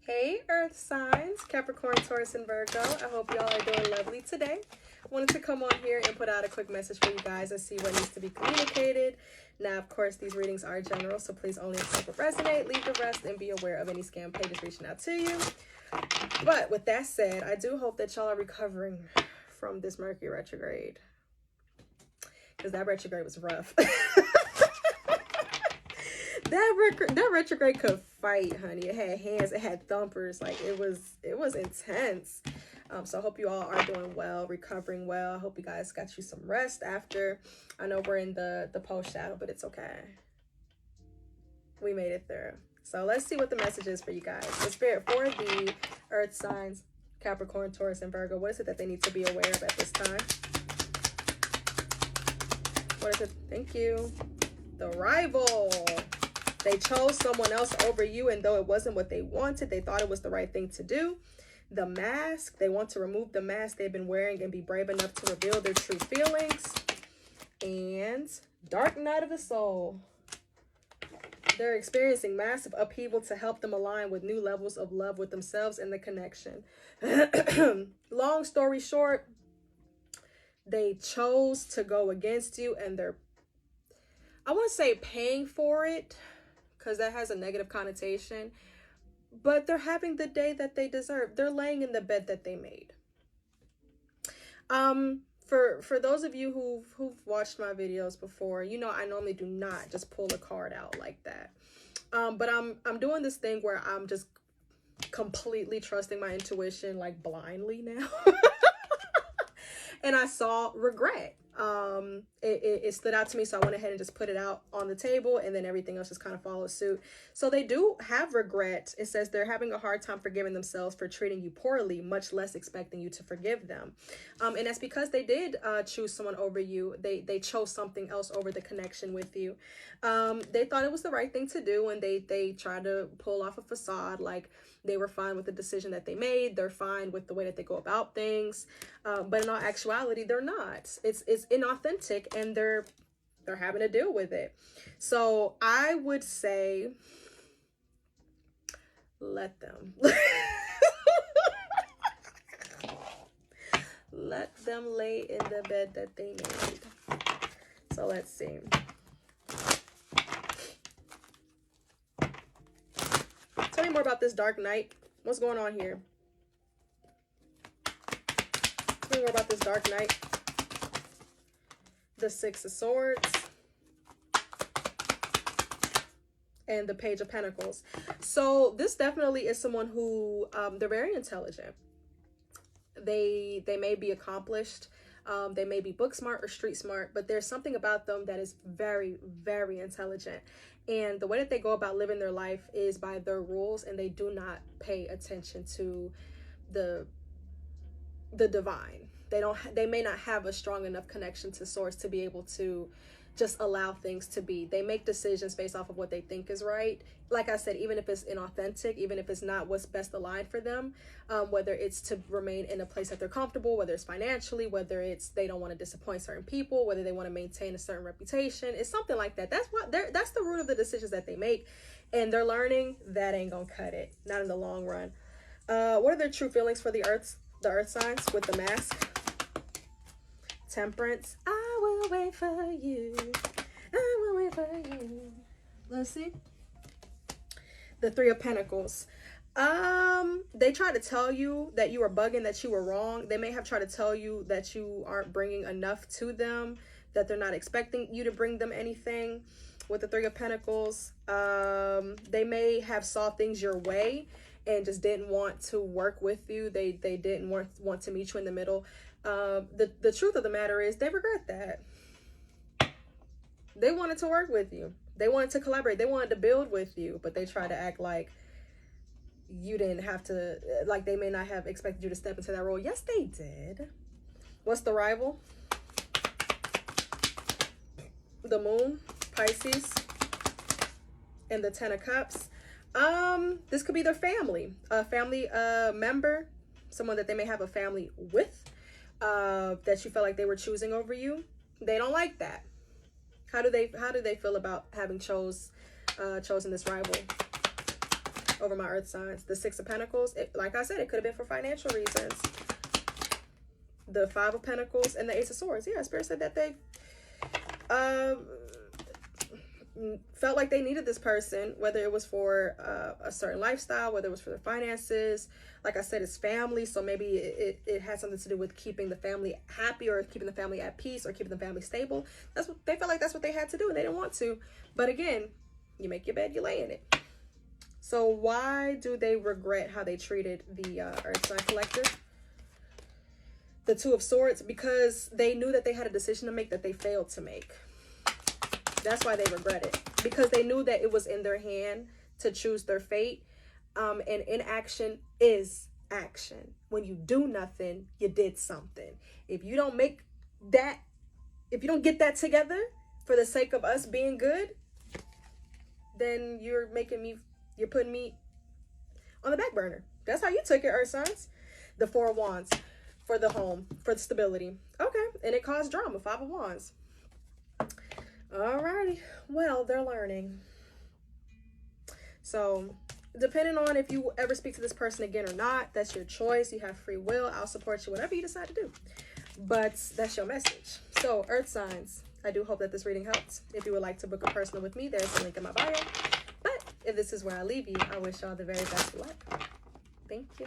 Hey Earth signs, Capricorn, Taurus, and Virgo. I hope y'all are doing lovely today. Wanted to come on here and put out a quick message for you guys and see what needs to be communicated. Now, of course, these readings are general, so please only accept what resonate, leave the rest, and be aware of any scam pages reaching out to you. But with that said, I do hope that y'all are recovering from this Mercury retrograde, because that retrograde was rough. That retrograde could fight, honey. It had hands, it had thumpers. Like it was intense. So I hope you all are doing well, recovering well. I hope you guys got you some rest after. I know we're in the post shadow, but it's okay. We made it through. So let's see what the message is for you guys. The spirit for the earth signs, Capricorn, Taurus, and Virgo. What is it that they need to be aware of at this time? What is it? Thank you. The rival. They chose someone else over you, and though it wasn't what they wanted, they thought it was the right thing to do. The mask. They want to remove the mask they've been wearing and be brave enough to reveal their true feelings. And dark night of the soul. They're experiencing massive upheaval to help them align with new levels of love with themselves and the connection. Long story short, they chose to go against you, and they're, I want to say, paying for it, because that has a negative connotation, but they're having the day that they deserve. They're laying in the bed that they made. For those of you who've watched my videos before, you know I normally do not just pull a card out like that. But I'm doing this thing where I'm just completely trusting my intuition, like blindly now. And I saw regret. It stood out to me, so I went ahead and just put it out on the table, and then everything else just kind of followed suit. So they do have regret. It says they're having a hard time forgiving themselves for treating you poorly, much less expecting you to forgive them. And that's because they did choose someone over you. They chose something else over the connection with you. They thought it was the right thing to do, and they tried to pull off a facade like they were fine with the decision that they made. They're fine with the way that they go about things. But in all actuality, they're not. It's inauthentic, and they're having to deal with it. So I would say, let them. Let them lay in the bed that they made. So let's see. Tell me more about this dark night. What's going on here? Tell me more about this dark night. The Six of Swords. And the Page of Pentacles. So this definitely is someone who, they're very intelligent. They may be accomplished. They may be book smart or street smart, but there's something about them that is very, very intelligent. And the way that they go about living their life is by their rules, and they do not pay attention to the divine. They may not have a strong enough connection to source to be able to just allow things to be. They make decisions based off of what they think is right. Like I said, even if it's inauthentic, even if it's not what's best aligned for them, whether it's to remain in a place that they're comfortable, whether it's financially, whether it's they don't want to disappoint certain people, whether they want to maintain a certain reputation, it's something like that. That's the root of the decisions that they make, and they're learning that ain't gonna cut it, not in the long run. What are their true feelings for the earth signs with the mask? Temperance. I will wait for you. I will wait for you. Let's see. The Three of Pentacles. They try to tell you that you are bugging, that you were wrong. They may have tried to tell you that you aren't bringing enough to them, that they're not expecting you to bring them anything. With the Three of Pentacles, they may have saw things your way and just didn't want to work with you. They didn't want to meet you in the middle. The truth of the matter is they regret that. They wanted to work with you. They wanted to collaborate. They wanted to build with you, but they tried to act like you didn't have to, like they may not have expected you to step into that role. Yes, they did. What's the rival? The Moon, Pisces, and the Ten of Cups. This could be their family, a family member, someone that they may have a family with, that you felt like they were choosing over you. They don't like that. How do they feel about having chosen this rival? over my earth signs. The Six of Pentacles, like I said, it could have been for financial reasons. The Five of Pentacles and the Ace of Swords. Yeah, Spirit said that they felt like they needed this person, whether it was for a certain lifestyle, whether it was for their finances. Like I said, it's family, so maybe it had something to do with keeping the family happy, or keeping the family at peace, or keeping the family stable. That's what they felt like, that's what they had to do, and they didn't want to. But again, you make your bed, you lay in it. So why do they regret how they treated the Earth sign collective? The Two of Swords, because they knew that they had a decision to make that they failed to make. That's why they regret it, because they knew that it was in their hand to choose their fate. And inaction is action. When you do nothing, you did something. If you don't make that, if you don't get that together for the sake of us being good, then you're putting me on the back burner. That's how you took it, Earth signs. The Four of Wands for the home, for the stability. Okay, and it caused drama. Five of Wands. Alrighty, well, they're learning. So depending on if you ever speak to this person again or not, that's your choice. You have free will. I'll support you, whatever you decide to do. But that's your message. So Earth signs, I do hope that this reading helps. If you would like to book a personal with me, there's a link in my bio. But if this is where I leave you, I wish y'all the very best of luck. Thank you.